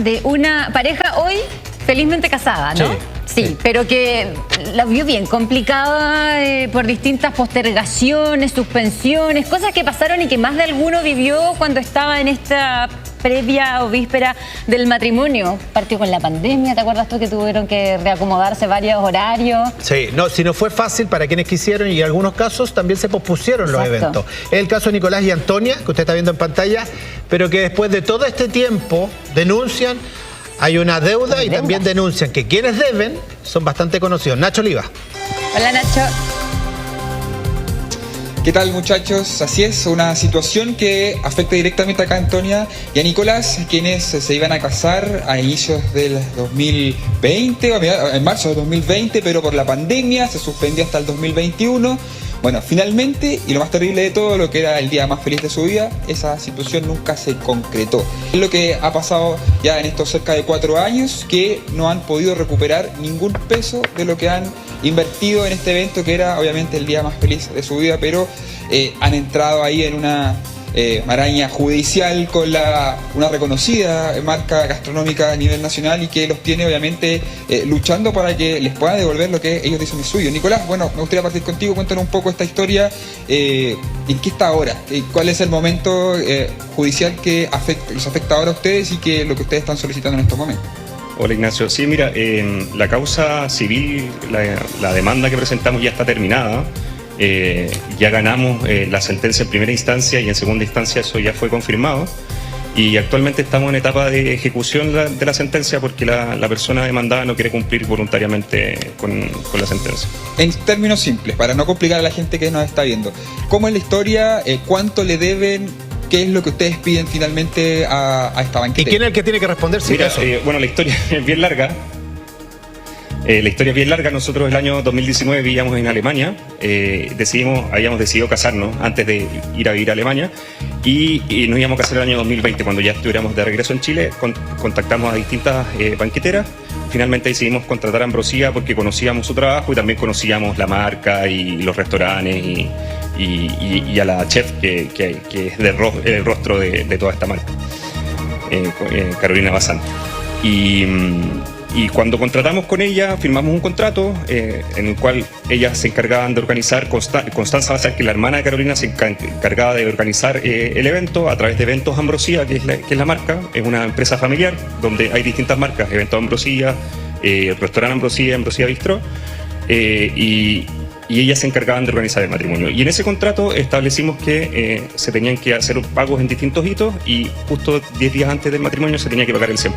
de una pareja hoy felizmente casada, ¿no? Sí, pero que la vio bien complicada por distintas postergaciones, suspensiones, cosas que pasaron y que más de alguno vivió cuando estaba en esta previa o víspera del matrimonio. Partió con la pandemia, ¿te acuerdas tú que tuvieron que reacomodarse varios horarios? Sí, no, si no fue fácil para quienes quisieron y en algunos casos también se pospusieron los eventos. Es el caso de Nicolás y Antonia, que usted está viendo en pantalla, pero que después de todo este tiempo denuncian. Hay una deuda y también denuncian que quienes deben son bastante conocidos. Nacho Oliva. Hola, Nacho. ¿Qué tal, muchachos? Así es, una situación que afecta directamente acá a Antonia y a Nicolás, quienes se iban a casar a inicios del 2020, en marzo del 2020, pero por la pandemia se suspendió hasta el 2021. Bueno, finalmente, y lo más terrible de todo, lo que era el día más feliz de su vida, esa situación nunca se concretó. Es lo que ha pasado ya en estos cerca de 4 años, que no han podido recuperar ningún peso de lo que han invertido en este evento, que era obviamente el día más feliz de su vida, pero han entrado ahí en una maraña judicial con una reconocida marca gastronómica a nivel nacional y que los tiene obviamente luchando para que les puedan devolver lo que ellos dicen es suyo. Nicolás, bueno, me gustaría partir contigo, cuéntanos un poco esta historia, ¿en qué está ahora? ¿Cuál es el momento judicial que los afecta ahora a ustedes y que lo que ustedes están solicitando en estos momentos? Hola, Ignacio. Sí, mira, la causa civil, la demanda que presentamos ya está terminada. Ya ganamos la sentencia en primera instancia y en segunda instancia eso ya fue confirmado y actualmente estamos en etapa de ejecución de la sentencia porque la persona demandada no quiere cumplir voluntariamente con la sentencia. En términos simples, para no complicar a la gente que nos está viendo, ¿cómo es la historia? ¿Cuánto le deben? ¿Qué es lo que ustedes piden finalmente a esta banqueta? ¿Y quién es el que tiene que responder? Mira, bueno, la historia es bien larga. Nosotros el año 2019 vivíamos en Alemania, habíamos decidido casarnos antes de ir a vivir a Alemania y nos íbamos a casar el año 2020, cuando ya estuviéramos de regreso en Chile, contactamos a distintas banqueteras, finalmente decidimos contratar a Ambrosía porque conocíamos su trabajo y también conocíamos la marca y los restaurantes y a la chef que es el rostro de toda esta marca, Carolina Bazán. Y cuando contratamos con ella, firmamos un contrato en el cual ellas se encargaban de organizar, Constanza Bazán, que es la hermana de Carolina, se encargaba de organizar el evento a través de Eventos Ambrosía, que es la marca, es una empresa familiar donde hay distintas marcas, Eventos Ambrosía, Restaurante Ambrosía, Ambrosía Bistró, y ellas se encargaban de organizar el matrimonio. Y en ese contrato establecimos que se tenían que hacer pagos en distintos hitos y justo 10 días antes del matrimonio se tenía que pagar el 100%.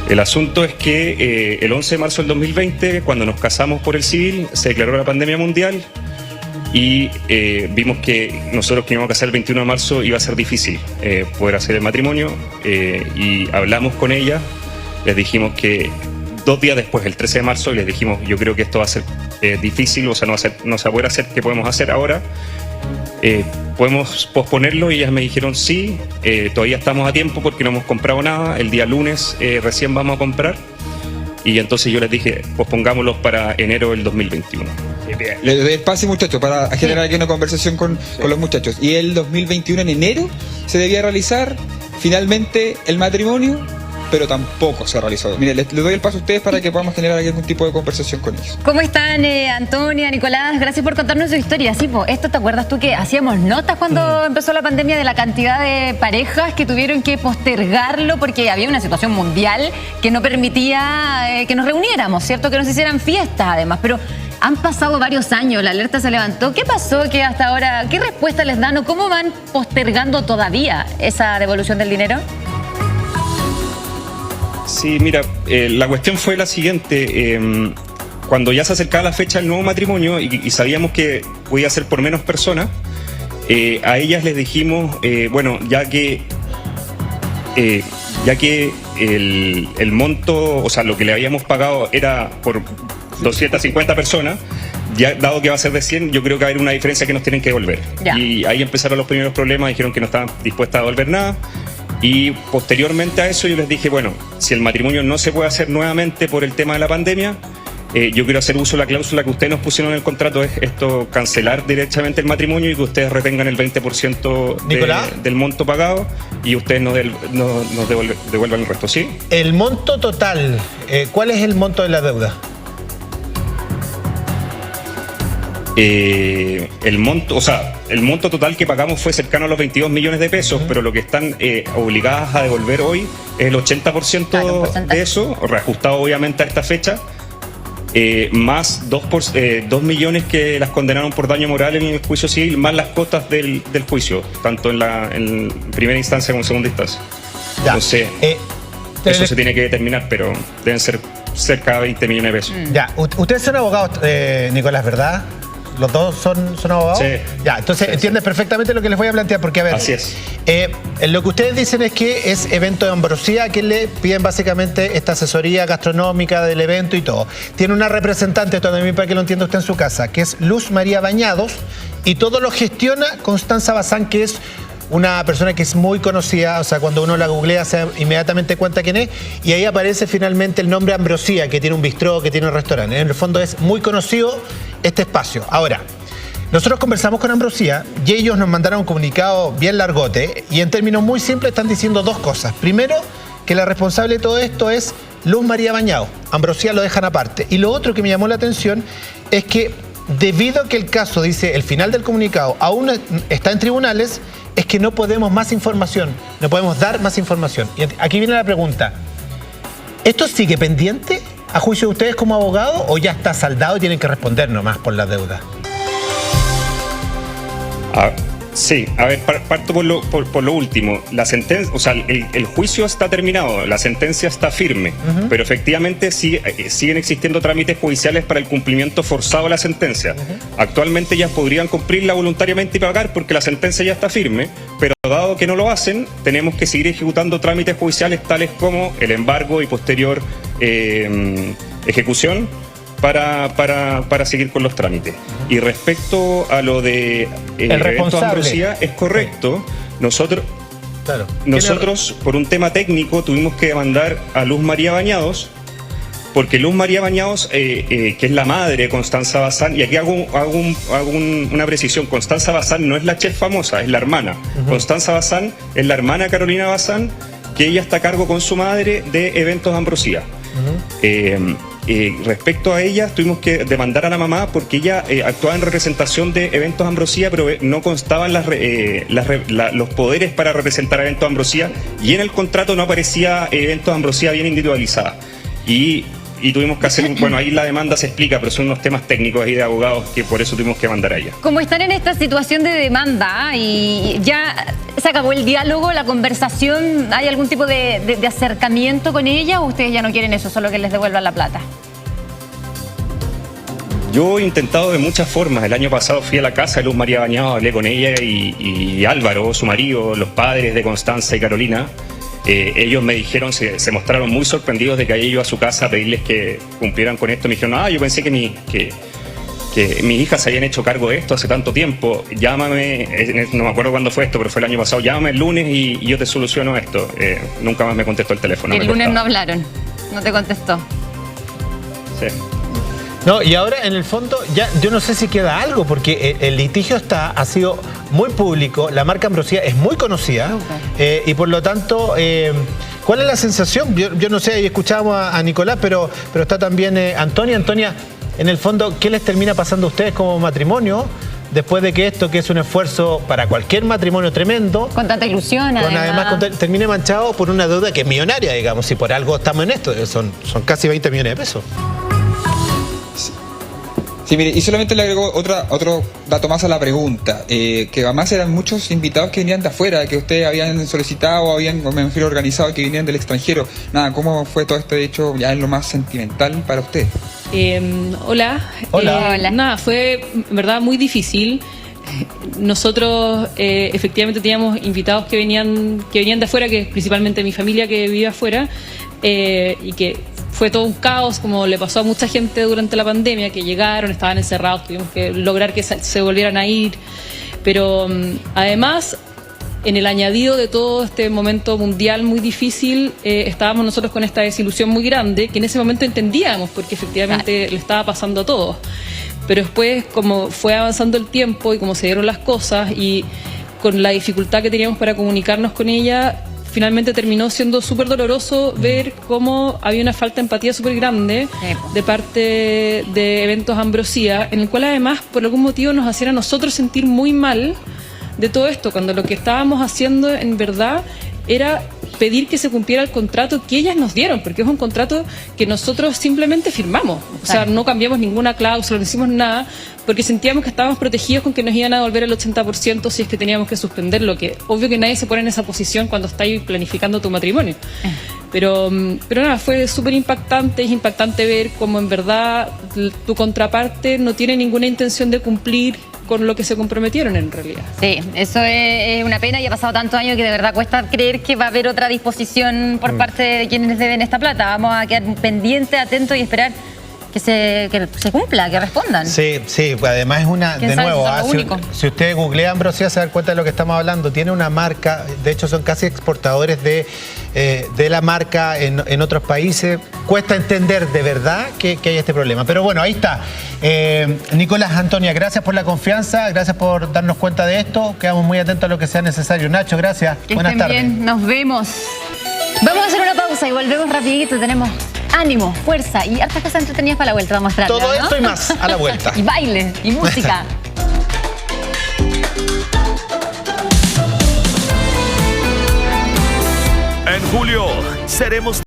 El asunto es que el 11 de marzo del 2020, cuando nos casamos por el civil, se declaró la pandemia mundial y vimos que nosotros que íbamos a casar el 21 de marzo iba a ser difícil poder hacer el matrimonio y hablamos con ella, les dijimos que 2 días después, el 13 de marzo, les dijimos yo creo que esto va a ser difícil, o sea, no se va a poder hacer, ¿qué podemos hacer ahora? ¿Podemos posponerlo? Y ellas me dijeron sí, todavía estamos a tiempo porque no hemos comprado nada, el día lunes recién vamos a comprar y entonces yo les dije pospongámoslos para enero del 2021. Le doy el pase, muchachos, para generar aquí una conversación con los muchachos. Y el 2021 en enero se debía realizar finalmente el matrimonio, pero tampoco se realizó. Mire, les doy el paso a ustedes para que podamos generar algún tipo de conversación con ellos. ¿Cómo están, Antonia, Nicolás? Gracias por contarnos su historia. Sí, esto, ¿te acuerdas tú que hacíamos notas cuando empezó la pandemia de la cantidad de parejas que tuvieron que postergarlo porque había una situación mundial que no permitía que nos reuniéramos, ¿cierto? Que nos hicieran fiestas, además, pero han pasado varios años, la alerta se levantó. ¿Qué pasó que hasta ahora, qué respuesta les dan o cómo van postergando todavía esa devolución del dinero? Sí, mira, la cuestión fue la siguiente. Cuando ya se acercaba la fecha del nuevo matrimonio y sabíamos que podía ser por menos personas, a ellas les dijimos, bueno, ya que el monto, o sea, lo que le habíamos pagado era por 250 personas, ya dado que va a ser de 100, yo creo que va a haber una diferencia que nos tienen que devolver. Ya. Y ahí empezaron los primeros problemas, dijeron que no estaban dispuestas a devolver nada. Y posteriormente a eso yo les dije, bueno, si el matrimonio no se puede hacer nuevamente por el tema de la pandemia, yo quiero hacer uso de la cláusula que ustedes nos pusieron en el contrato, es esto, cancelar directamente el matrimonio y que ustedes retengan el 20% del monto pagado y ustedes nos devuelvan el resto, ¿sí? El monto total, ¿cuál es el monto de la deuda? El monto total que pagamos fue cercano a los 22 millones de pesos, pero lo que están obligadas a devolver hoy es el 80% de eso, reajustado obviamente a esta fecha, más 2 millones que las condenaron por daño moral en el juicio civil, más las cotas del juicio, tanto en primera instancia como en segunda instancia. Ya. Entonces, eso se tiene que determinar, pero deben ser cerca de 20 millones de pesos. Ya, ustedes son abogados, Nicolás, ¿verdad? ¿Los dos son abogados? Sí. Ya, entonces entiendes perfectamente lo que les voy a plantear, porque a ver... Así es. Lo que ustedes dicen es que es evento de ambrosía, que le piden básicamente esta asesoría gastronómica del evento y todo. Tiene una representante, esto también para que lo entienda usted en su casa, que es Luz María Bañados, y todo lo gestiona Constanza Bazán, que es una persona que es muy conocida, o sea, cuando uno la googlea se da inmediatamente cuenta quién es, y ahí aparece finalmente el nombre Ambrosía, que tiene un bistró, que tiene un restaurante. En el fondo es muy conocido este espacio. Ahora, nosotros conversamos con Ambrosía y ellos nos mandaron un comunicado bien largote y en términos muy simples están diciendo dos cosas. Primero, que la responsable de todo esto es Luz María Bañados. Ambrosía lo dejan aparte. Y lo otro que me llamó la atención es que debido a que el caso, dice el final del comunicado, aún está en tribunales, es que no podemos más información, no podemos dar más información. Y aquí viene la pregunta. ¿Esto sigue pendiente a juicio de ustedes como abogados o ya está saldado y tienen que responder nomás por la deuda? Sí, a ver, parto por lo último. La sentencia, o sea, el juicio está terminado, la sentencia está firme, pero efectivamente siguen existiendo trámites judiciales para el cumplimiento forzado de la sentencia. Actualmente ellas podrían cumplirla voluntariamente y pagar porque la sentencia ya está firme, pero dado que no lo hacen, tenemos que seguir ejecutando trámites judiciales tales como el embargo y posterior ejecución para seguir con los trámites. Y respecto a lo de eventos Ambrosía, es correcto. Nosotros, por un tema técnico, tuvimos que demandar a Luz María Bañados, porque Luz María Bañados, que es la madre de Constanza Bazán, y aquí hago una precisión, Constanza Bazán no es la chef famosa, es la hermana. Constanza Bazán es la hermana Carolina Bazán, que ella está a cargo con su madre de eventos Ambrosía. Respecto a ella, tuvimos que demandar a la mamá porque ella actuaba en representación de eventos Ambrosía, pero no constaban los poderes para representar eventos Ambrosía, y en el contrato no aparecía eventos Ambrosía bien individualizada. Y tuvimos que hacer, bueno, ahí la demanda se explica, pero son unos temas técnicos ahí de abogados que por eso tuvimos que mandar a ella. Como están en esta situación de demanda y ya se acabó el diálogo, la conversación, ¿hay algún tipo de acercamiento con ella o ustedes ya no quieren eso, solo que les devuelvan la plata? Yo he intentado de muchas formas. El año pasado fui a la casa de Luz María Bañados, hablé con ella y Álvaro, su marido, los padres de Constanza y Carolina. Ellos me dijeron, se mostraron muy sorprendidos de que haya ido a su casa a pedirles que cumplieran con esto. Me dijeron, yo pensé que mis hijas se habían hecho cargo de esto hace tanto tiempo. Llámame, no me acuerdo cuándo fue esto, pero fue el año pasado. Llámame el lunes y yo te soluciono esto. Nunca más me contestó el teléfono. El lunes no hablaron, no te contestó. Sí. No, y ahora en el fondo ya yo no sé si queda algo, porque el litigio ha sido muy público, la marca Ambrosía es muy conocida, y por lo tanto, ¿cuál es la sensación? Yo no sé, ahí escuchábamos a Nicolás, pero está también Antonia. Antonia, en el fondo, ¿qué les termina pasando a ustedes como matrimonio después de que esto, que es un esfuerzo para cualquier matrimonio tremendo, con tanta ilusión, además termine manchado por una deuda que es millonaria, digamos, y por algo estamos en esto, son casi 20 millones de pesos? Sí, mire, y solamente le agrego otro dato más a la pregunta, que además eran muchos invitados que venían de afuera, que ustedes habían solicitado, me refiero organizado, que venían del extranjero. Nada, ¿cómo fue todo este hecho ya en lo más sentimental para usted? Hola. Nada, fue en verdad muy difícil. Nosotros efectivamente teníamos invitados que venían de afuera, que es principalmente mi familia que vive afuera, y que fue todo un caos, como le pasó a mucha gente durante la pandemia, que llegaron, estaban encerrados, tuvimos que lograr que se volvieran a ir. Pero además en el añadido de todo este momento mundial muy difícil, estábamos nosotros con esta desilusión muy grande, que en ese momento entendíamos, porque efectivamente le estaba pasando a todos. Pero después, como fue avanzando el tiempo y como se dieron las cosas, y con la dificultad que teníamos para comunicarnos con ella, finalmente terminó siendo súper doloroso ver cómo había una falta de empatía súper grande de parte de Eventos Ambrosía, en el cual además, por algún motivo, nos hacían a nosotros sentir muy mal de todo esto, cuando lo que estábamos haciendo en verdad era pedir que se cumpliera el contrato que ellas nos dieron, porque es un contrato que nosotros simplemente firmamos. O sea, no cambiamos ninguna cláusula, no hicimos nada, porque sentíamos que estábamos protegidos con que nos iban a devolver el 80% si es que teníamos que suspenderlo, que obvio que nadie se pone en esa posición cuando estáis planificando tu matrimonio. Pero nada, fue súper impactante, es impactante ver cómo en verdad tu contraparte no tiene ninguna intención de cumplir con lo que se comprometieron en realidad. Sí, eso es una pena y ha pasado tantos años que de verdad cuesta creer que va a haber otra disposición por parte de quienes deben esta plata. Vamos a quedar pendientes, atentos y esperar que se cumpla, que respondan. Sí, además es una, de nuevo, si usted googlea Ambrosía se da cuenta de lo que estamos hablando. Tiene una marca, de hecho son casi exportadores de la marca en otros países. Cuesta entender de verdad que hay este problema. Pero bueno, ahí está. Nicolás, Antonia, gracias por la confianza, gracias por darnos cuenta de esto. Quedamos muy atentos a lo que sea necesario. Nacho, gracias. Buenas tardes. Bien, nos vemos. Vamos a hacer una pausa y volvemos rapidito. Tenemos ánimo, fuerza y hartas cosas entretenidas para la vuelta. Vamos a mostrar. Todo esto y más a la vuelta. Y baile y música. En julio seremos